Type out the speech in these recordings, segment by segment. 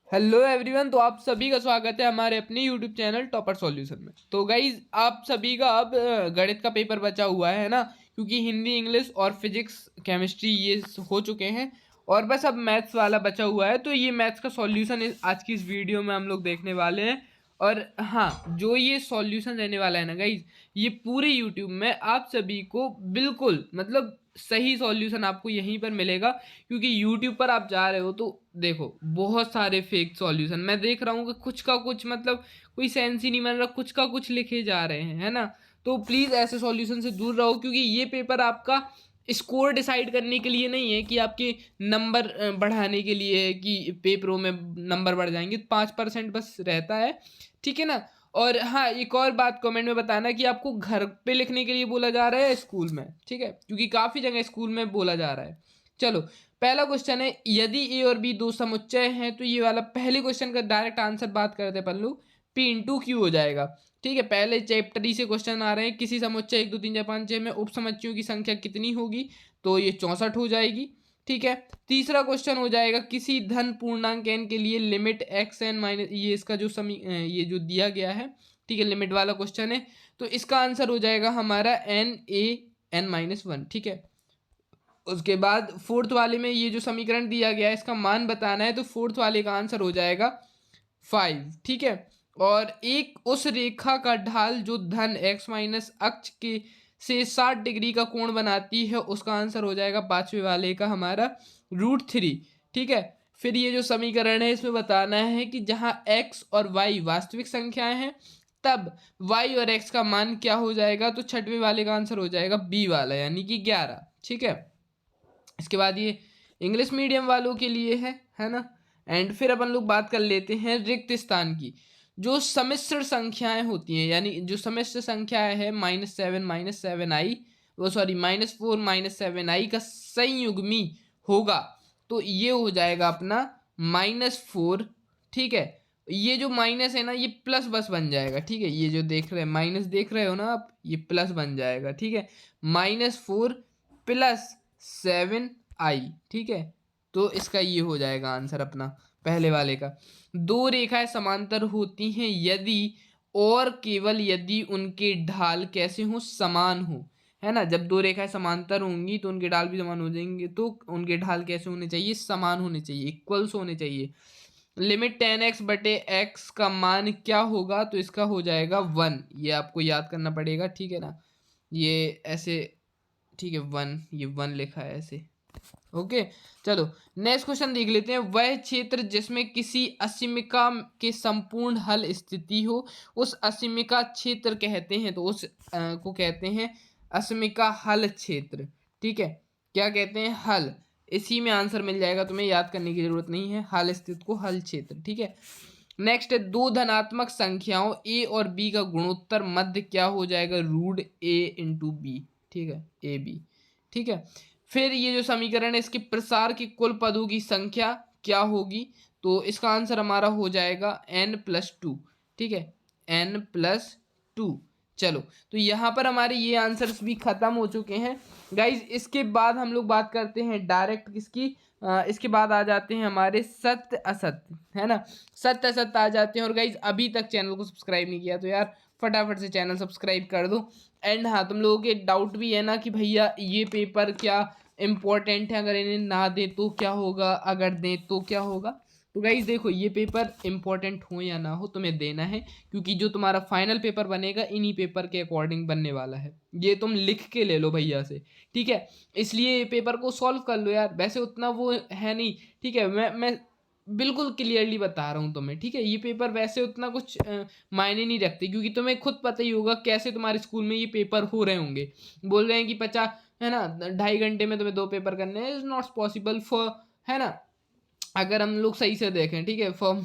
Hello everyone. तो आप सभी का स्वागत है हमारे अपने यूट्यूब चैनल टॉपर सॉल्यूशन में। तो गाइज आप सभी का अब गणित का पेपर बचा हुआ है ना, क्योंकि हिंदी इंग्लिश और फिजिक्स केमिस्ट्री ये हो चुके हैं और बस अब मैथ्स वाला बचा हुआ है। तो ये मैथ्स का सॉल्यूशन आज की इस वीडियो में हम लोग देखने वाले हैं। और हाँ, जो ये सॉल्यूशन रहने वाला है ना गाइज, ये पूरे यूट्यूब में आप सभी को बिल्कुल मतलब सही सॉल्यूशन आपको यहीं पर मिलेगा, क्योंकि यूट्यूब पर आप जा रहे हो तो देखो बहुत सारे फेक सॉल्यूशन मैं देख रहा हूँ कि कुछ का कुछ मतलब कोई सेंस ही नहीं बन रहा, कुछ का कुछ लिखे जा रहे हैं, है ना। तो प्लीज़ ऐसे सॉल्यूशन से दूर रहो, क्योंकि ये पेपर आपका स्कोर डिसाइड करने के लिए नहीं है कि आपके नंबर बढ़ाने के लिए है कि पेपरों में नंबर बढ़ जाएंगे। 5% बस रहता है, ठीक है ना। और हाँ, एक और बात कमेंट में बताना कि आपको घर पे लिखने के लिए बोला जा रहा है स्कूल में, ठीक है, क्योंकि काफ़ी जगह स्कूल में बोला जा रहा है। चलो, पहला क्वेश्चन है, यदि ए और बी दो समुच्चय हैं तो ये वाला पहले क्वेश्चन का डायरेक्ट आंसर बात करते हैं पल्लू, पी इंटू क्यू हो जाएगा। ठीक है, पहले चैप्टर ही से क्वेश्चन आ रहे हैं, किसी समुच्चय 1 2 3 4 5 6 में उप समुच्चयों की संख्या कितनी होगी, तो ये 64 हो जाएगी। ठीक है, तीसरा क्वेश्चन हो जाएगा, किसी धन पूर्णांक n के लिए लिमिट एक्स एन माइनस, ये इसका जो ये जो दिया गया है, ठीक है, लिमिट वाला क्वेश्चन है, तो इसका आंसर हो जाएगा हमारा N A N minus one. ठीक है, उसके बाद फोर्थ वाले में ये जो समीकरण दिया गया है इसका मान बताना है, तो फोर्थ वाले का आंसर हो जाएगा 5। ठीक है, और एक उस रेखा का ढाल जो धन एक्स माइनस अक्ष के से 60 डिग्री का कोण बनाती है, उसका आंसर हो जाएगा पांचवे वाले का हमारा √3। ठीक है, फिर ये जो समीकरण है इसमें बताना है कि जहां x और y वास्तविक संख्याएं हैं तब y और x का मान क्या हो जाएगा, तो छठवें वाले का आंसर हो जाएगा बी वाला यानी कि 11। ठीक है, इसके बाद ये इंग्लिश मीडियम वालों के लिए है ना। एंड फिर अपन लोग बात कर लेते हैं रिक्त स्थान की। जो सम्मिश्र संख्याएं होती हैं, यानी जो सम्मिश्र संख्याएं है -7 - 7i, वो सॉरी -4 -7i का संयुग्मी होगा, तो ये हो जाएगा अपना -4। ठीक है, ये जो माइनस है ना ये प्लस बस बन जाएगा। ठीक है, ये जो देख रहे हैं माइनस देख रहे हो ना आप, ये प्लस बन जाएगा। ठीक है, -4 प्लस 7i। ठीक है, तो इसका ये हो जाएगा आंसर अपना पहले वाले का। दो रेखाएं समांतर होती हैं यदि और केवल यदि उनके ढाल कैसे हो, समान हो, है ना। जब दो रेखाएं समांतर होंगी तो उनके ढाल भी समान हो जाएंगे, तो उनके ढाल कैसे होने चाहिए, समान होने चाहिए, इक्वल्स होने चाहिए। लिमिट 10x/x का मान क्या होगा, तो इसका हो जाएगा 1। ये आपको याद करना पड़ेगा, ठीक है ना, ये ऐसे, ठीक है, 1, ये 1 लिखा है ऐसे। ओके, चलो नेक्स्ट क्वेश्चन देख लेते हैं। वह क्षेत्र जिसमें किसी असीमिका के संपूर्ण हल स्थिति हो उस असीमिका क्षेत्र कहते हैं, तो उस को कहते हैं असीमिका हल क्षेत्र। ठीक है, क्या कहते हैं, हल। इसी में आंसर मिल जाएगा, तुम्हें याद करने की जरूरत नहीं है, हल स्थित को हल क्षेत्र। ठीक है, नेक्स्ट है, दो धनात्मक संख्याओं ए और बी का गुणोत्तर मध्य क्या हो जाएगा, √a/b। ठीक है, ए बी। ठीक है, फिर ये जो समीकरण है इसके प्रसार के कुल पदों की संख्या क्या होगी, तो इसका आंसर हमारा हो जाएगा n+2। ठीक है, n+2। चलो, तो यहाँ पर हमारे ये आंसर्स भी खत्म हो चुके हैं गाइज। इसके बाद हम लोग बात करते हैं डायरेक्ट किसकी, इसके बाद आ जाते हैं हमारे सत्य असत्य, है ना। सत्य असत्य आ जाते हैं। और गाइज अभी तक चैनल को सब्सक्राइब नहीं किया तो यार फटाफट से चैनल सब्सक्राइब कर दो। एंड हाँ, तुम लोगों के डाउट भी है ना कि भैया ये पेपर क्या इम्पोर्टेंट है, अगर इन्हें ना दे तो क्या होगा, अगर दें तो क्या होगा। तो गाइज देखो, ये पेपर इंपॉर्टेंट हो या ना हो तुम्हें देना है, क्योंकि जो तुम्हारा फाइनल पेपर बनेगा इन्हीं पेपर के अकॉर्डिंग बनने वाला है। ये तुम लिख के ले लो भैया से, ठीक है, इसलिए पेपर को सॉल्व कर लो यार। वैसे उतना वो है नहीं, ठीक है, मैं बिल्कुल क्लियरली बता रहा हूँ तुम्हें। ठीक है, ये पेपर वैसे उतना कुछ मायने नहीं रखते, क्योंकि तुम्हें खुद पता ही होगा कैसे तुम्हारे स्कूल में ये पेपर हो रहे होंगे। बोल रहे हैं कि 50, है ना, 2.5 घंटे में तुम्हें 2 पेपर करने हैं, इज नॉट पॉसिबल फॉर, है ना। अगर हम लोग सही से देखें, ठीक है, फॉर्म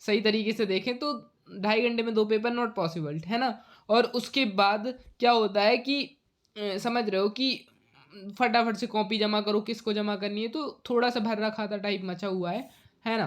सही तरीके से देखें तो 2.5 घंटे में 2 पेपर नॉट पॉसिबल, है ना। और उसके बाद क्या होता है कि समझ रहे हो कि फटाफट से कॉपी जमा करो, किसको जमा करनी है, तो थोड़ा सा भर्रा खाता टाइप मचा हुआ है ना।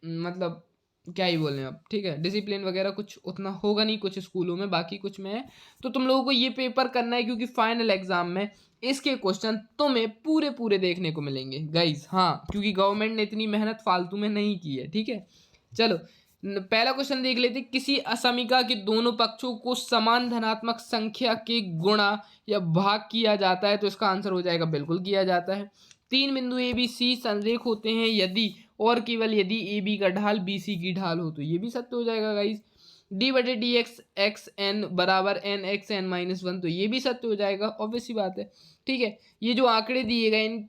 मतलब क्या ही बोलें अब, ठीक है, डिसिप्लिन वगैरह कुछ उतना होगा नहीं कुछ स्कूलों में, बाकी कुछ में है। तो तुम लोगों को ये पेपर करना है, क्योंकि फाइनल एग्जाम में इसके क्वेश्चन तुम्हें पूरे पूरे देखने को मिलेंगे गाइज। हाँ, क्योंकि गवर्नमेंट ने इतनी मेहनत फालतू में नहीं की है, ठीक है। चलो पहला क्वेश्चन देख लेते। किसी असमीका के दोनों पक्षों को समान धनात्मक संख्या के गुणा या भाग किया जाता है, तो इसका आंसर हो जाएगा बिल्कुल किया जाता है। तीन बिंदु ए बी सी संरेख होते हैं यदि और केवल यदि ए बी का ढाल बी सी की ढाल हो, तो ये भी सत्य हो जाएगा गाइज। डी बटे डी एक्स एक्स एन बराबर N X N minus one, तो ये भी सत्य हो जाएगा, ऑब्वियस सी बात है, ठीक है। ये जो आंकड़े दिए गए इन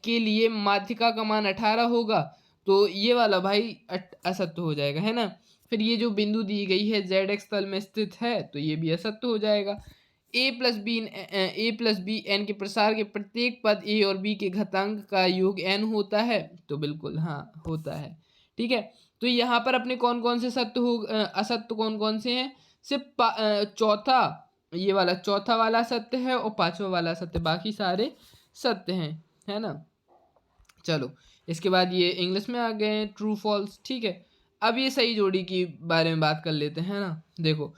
के लिए माध्यिका का मान 18 होगा, तो ये वाला भाई असत्य हो जाएगा, है ना। फिर ये जो बिंदु दी गई है जेड एक्स तल में स्थित है, तो ये भी असत्य हो जाएगा। ए प्लस बी एन के प्रसार के प्रत्येक पद ए और बी के घातांक का योग एन होता है, तो बिल्कुल हाँ होता है, ठीक है। तो यहाँ पर अपने कौन कौन से सत्य हो असत्य कौन कौन से हैं? सिर्फ चौथा, ये वाला चौथा वाला सत्य है और पांचवा वाला सत्य, बाकी सारे सत्य हैं, है ना। चलो इसके बाद ये इंग्लिश में आ गए हैं ट्रू फॉल्स, ठीक है। अब ये सही जोड़ी की बारे में बात कर लेते हैं ना। देखो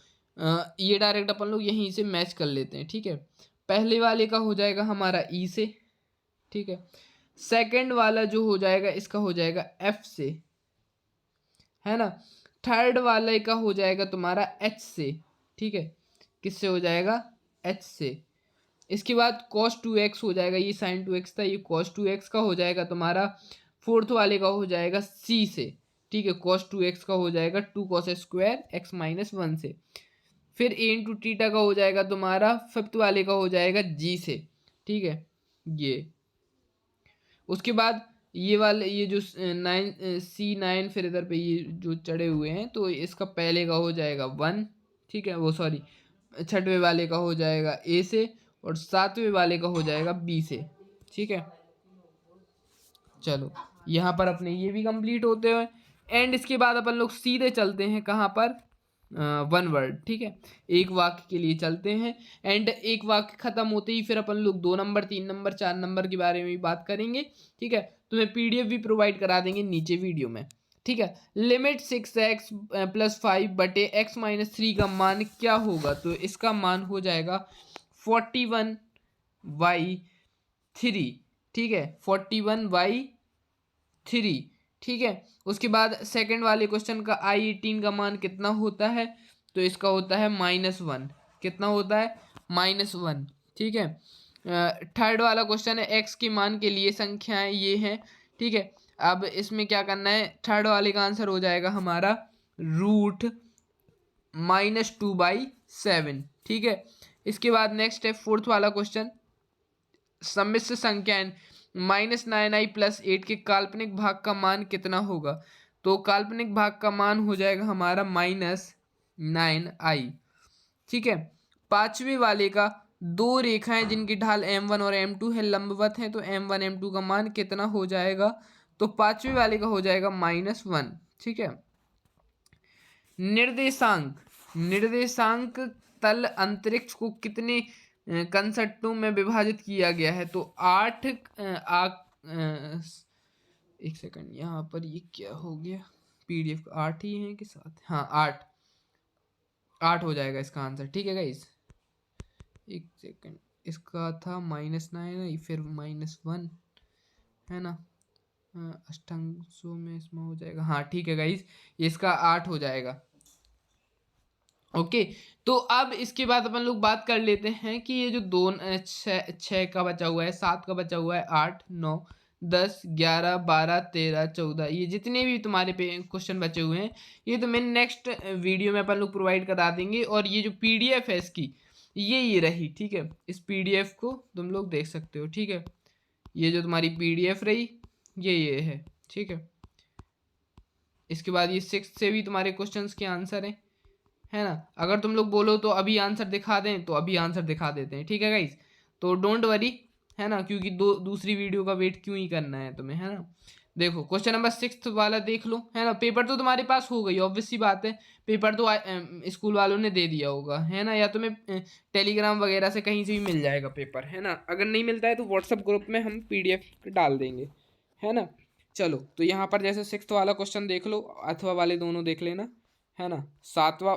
ये डायरेक्ट अपन लोग यहीं से मैच कर लेते हैं, ठीक है। पहले वाले का हो जाएगा हमारा ई से, ठीक है। सेकंड वाला जो हो जाएगा इसका हो जाएगा एफ से, है ना। थर्ड वाले का हो जाएगा तुम्हारा एच से, ठीक है। किससे हो जाएगा? एच से। इसके बाद cos 2x हो जाएगा, ये sin 2x था, ये cos 2x का हो जाएगा तुम्हारा। फोर्थ वाले का हो जाएगा c से, ठीक है। cos 2x का हो जाएगा 2 cos स्क्वायर x माइनस 1 से। फिर a इंटू टीटा का हो जाएगा तुम्हारा, फिफ्थ वाले का हो जाएगा g से, ठीक है। ये उसके बाद ये वाले ये जो 9 फिर इधर पे ये जो चढ़े हुए हैं, तो इसका पहले का हो जाएगा 1, ठीक है। वो सॉरी, छठवें वाले का हो जाएगा ए से और सातवें वाले का हो जाएगा बी से, ठीक है। चलो यहाँ पर अपने ये भी कंप्लीट होते हुए एंड इसके बाद अपन लोग सीधे चलते हैं कहाँ पर? वन वर्ड, ठीक है। एक वाक्य के लिए चलते हैं एंड एक वाक्य खत्म होते ही फिर अपन लोग 2 नंबर 3 नंबर 4 नंबर के बारे में भी बात करेंगे, ठीक है। तुम्हें पीडीएफ भी प्रोवाइड करा देंगे नीचे वीडियो में, ठीक है। लिमिट 6x प्लस 5 बटे x माइनस 3 का मान क्या होगा? तो इसका मान हो जाएगा 41/3, ठीक है। 41/3, ठीक है। उसके बाद सेकंड वाले क्वेश्चन का i18 का मान कितना होता है? तो इसका होता है -1। कितना होता है? -1, ठीक है। थर्ड वाला क्वेश्चन है x के मान के लिए संख्याएं ये हैं, ठीक है। अब इसमें क्या करना है? थर्ड वाले का आंसर हो जाएगा हमारा √-2/7, ठीक है। इसके बाद नेक्स्ट है फोर्थ वाला क्वेश्चन, सम्मिश्र संख्याएं -9i + 8 के काल्पनिक भाग का मान कितना होगा? तो काल्पनिक भाग का मान हो जाएगा हमारा -9i, ठीक है। पांचवे वाले का दो रेखाएं जिनकी ढाल m1 और m2 है लंबवत है, तो m1 m2 का मान कितना हो जाएगा? तो पांचवे वाले का हो जाएगा -1, ठीक है। निर्देशांक तल अंतरिक्ष को कितने कंसट्टों में विभाजित किया गया है? तो 8 एक सेकंड, यहाँ पर ये क्या हो गया? पीडीएफ 8 ही है कि 7? हाँ 8 हो जाएगा इसका आंसर, ठीक है गाइस। एक सेकंड, इसका था -9 फिर -1, है ना। अष्टांशों में इसमें हो जाएगा, हाँ ठीक है गाइस, इसका 8 हो जाएगा। ओके तो अब इसके बाद अपन लोग बात कर लेते हैं कि ये जो 6 का बचा हुआ है, 7 का बचा हुआ है, 8 9 10 11 12 13 14, ये जितने भी तुम्हारे पे क्वेश्चन बचे हुए हैं ये तो मैं नेक्स्ट वीडियो में अपन लोग प्रोवाइड करा देंगे। और ये जो पीडीएफ है इसकी ये रही, ठीक है। इस पीडीएफ को तुम लोग देख सकते हो, ठीक है। ये जो तुम्हारी पीडीएफ रही ये है, ठीक है। इसके बाद ये 6 से भी तुम्हारे क्वेश्चंस के आंसर हैं, है ना। अगर तुम लोग बोलो तो अभी आंसर दिखा दें तो अभी आंसर दिखा देते हैं, ठीक है गाइस। तो डोंट वरी, है ना, क्योंकि दूसरी वीडियो का वेट क्यों ही करना है तुम्हें, है ना। देखो क्वेश्चन नंबर 6 वाला देख लो, है ना। पेपर तो तुम्हारे पास हो गई, ऑब्वियस सी बात है। पेपर तो स्कूल वालों ने दे दिया होगा, है ना, या तुम्हें टेलीग्राम वगैरह से कहीं से भी मिल जाएगा पेपर, है ना। अगर नहीं मिलता है तो व्हाट्सएप ग्रुप में हम पीडीएफ डाल देंगे, है ना। चलो तो यहाँ पर जैसे 6 वाला क्वेश्चन देख लो, अथवा वाले दोनों देख लेना, है ना। सातवां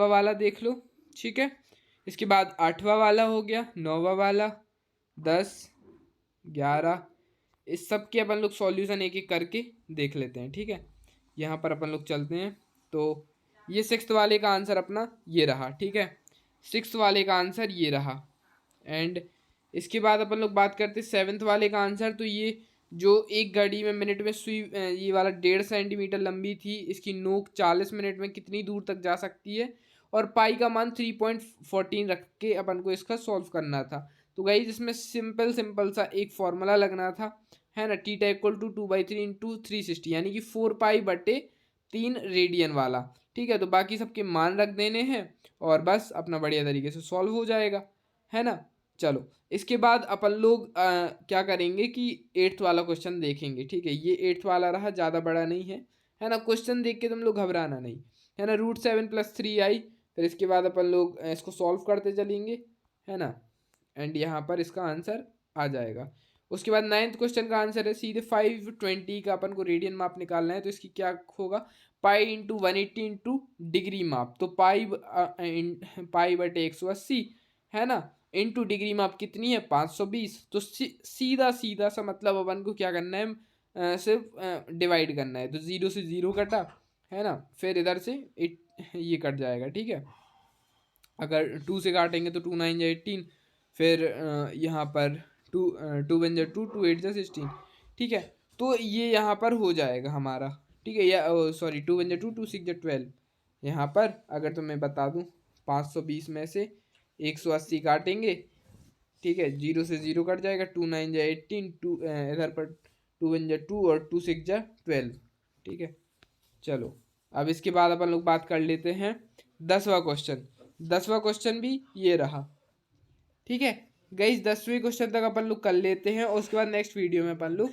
वाला देख लो, ठीक है। इसके बाद 8वां वाला हो गया, 9वां वाला, 10, 11, इस सब के अपन लोग सॉल्यूशन एक एक करके देख लेते हैं। ठीक है, यहाँ पर अपन लोग चलते हैं। तो ये 6th वाले का आंसर अपना ये रहा। ठीक है, 6th वाले का आंसर ये रहा। एंड इसके बाद अपन लोग बात करते हैं 7th वाले का आंसर। तो ये जो एक घड़ी में मिनट में सुई ये वाला 1.5 सेंटीमीटर लंबी थी, इसकी नोक 40 मिनट में कितनी दूर तक जा सकती है, और पाई का मान 3.14 रख के अपन को इसका सॉल्व करना था। तो गाइस इसमें सिंपल सिंपल सा एक फॉर्मूला लगना था, है ना, टीटा इक्वल टू 2/3 इंटू 360, यानी कि 4 पाई/3 रेडियन वाला। ठीक है, तो बाकी सबके मान रख देने हैं और बस अपना बढ़िया तरीके से सॉल्व हो जाएगा, है ना। चलो इसके बाद अपन लोग क्या करेंगे कि 8th वाला क्वेश्चन देखेंगे। ठीक है, ये 8th वाला रहा, ज़्यादा बड़ा नहीं है ना। क्वेश्चन देख के तुम लोग घबराना नहीं, है ना। √7 + 3i, फिर इसके बाद अपन लोग इसको सॉल्व करते चलेंगे, है ना। एंड यहाँ पर इसका आंसर आ जाएगा। उसके बाद 9th क्वेश्चन का आंसर है सीधे 520 का अपन को रेडियन माप निकालना है। तो इसकी क्या होगा, पाई इंटू 180 इंटू डिग्री माप। तो पाई/180, है ना, इंटू डिग्री माप कितनी है 520। तो सीधा सीधा सा मतलब अपन को क्या करना है, सिर्फ डिवाइड करना है। तो 0 से 0 कटा, है ना, फिर इधर से ये कट जाएगा। ठीक है, अगर 2 से काटेंगे तो 2 9 जा 18, फिर यहाँ पर 2 1 जा 2, 2 8 जा 16। ठीक है, तो ये यहाँ पर हो जाएगा हमारा। ठीक है, या सॉरी 2 1 जा 2, 2 6 जा 12। यहाँ पर अगर तो मैं बता दूँ, 520 में से 180 काटेंगे। ठीक है, 0 से 0 कट जाएगा, 2 9 जा 18, इधर पर 2 1 जा 2 और 2 6 जा 12। ठीक है, चलो अब इसके बाद अपन लोग बात कर लेते हैं 10वां क्वेश्चन। 10वां क्वेश्चन भी ये रहा। ठीक है गाइस, 10वें क्वेश्चन तक अपन लोग कर लेते हैं और उसके बाद नेक्स्ट वीडियो में अपन लोग,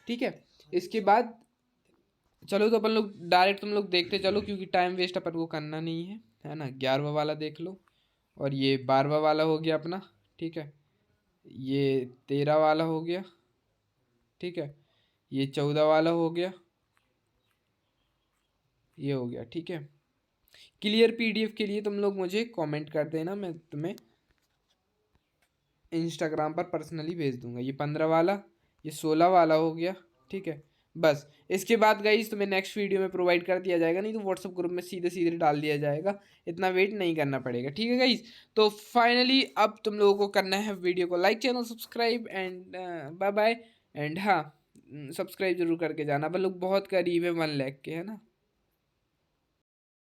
ठीक है, इसके बाद चलो तो अपन लोग डायरेक्ट तुम लोग देखते चलो, क्योंकि टाइम वेस्ट अपन को करना नहीं है ना। 11वां वाला देख लो, और ये 12वां वाला हो गया अपना। ठीक है, ये 13 वाला हो गया। ठीक है, ये 14 वाला हो गया, ये हो गया। ठीक है, क्लियर पीडीएफ के लिए तुम लोग मुझे कमेंट कर देना, मैं तुम्हें इंस्टाग्राम पर पर्सनली भेज दूंगा। ये 15 वाला, ये 16 वाला हो गया। ठीक है, बस इसके बाद गाइस तुम्हें नेक्स्ट वीडियो में प्रोवाइड कर दिया जाएगा, नहीं तो व्हाट्सअप ग्रुप में सीधे सीधे डाल दिया जाएगा, इतना वेट नहीं करना पड़ेगा। ठीक है गाइस, तो फाइनली अब तुम लोगों को करना है वीडियो को like, channel subscribe, and bye bye. And हाँ, सब्सक्राइब जरूर करके जाना, अपन लोग बहुत करीब है 1 लाख के, है ना।